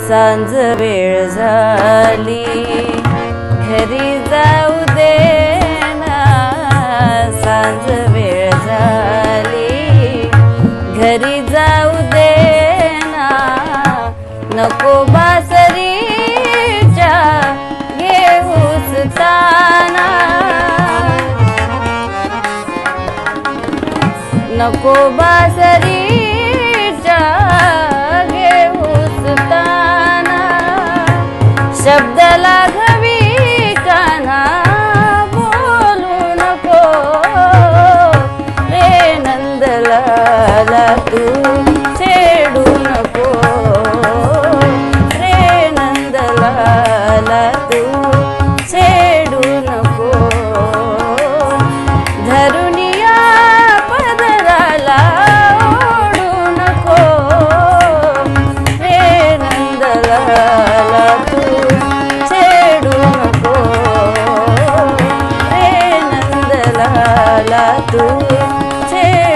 सांज वेळ झाली घरी जाऊ दे ना, सांज वेळ झाली घरी जाऊ दे ना, नको बासरीच्या घेऊस ताना, नको बासरीच्या घेऊस ताना, शब्द लाघवी कान्हा बोलू नको रे नंदलाला तू छेडू नको रे नंदलाला तू छेडू नको, धरुनिया पदराला ओढू नको रे नंदलाला तू छेडू नको रे नंदलाला तू छेडू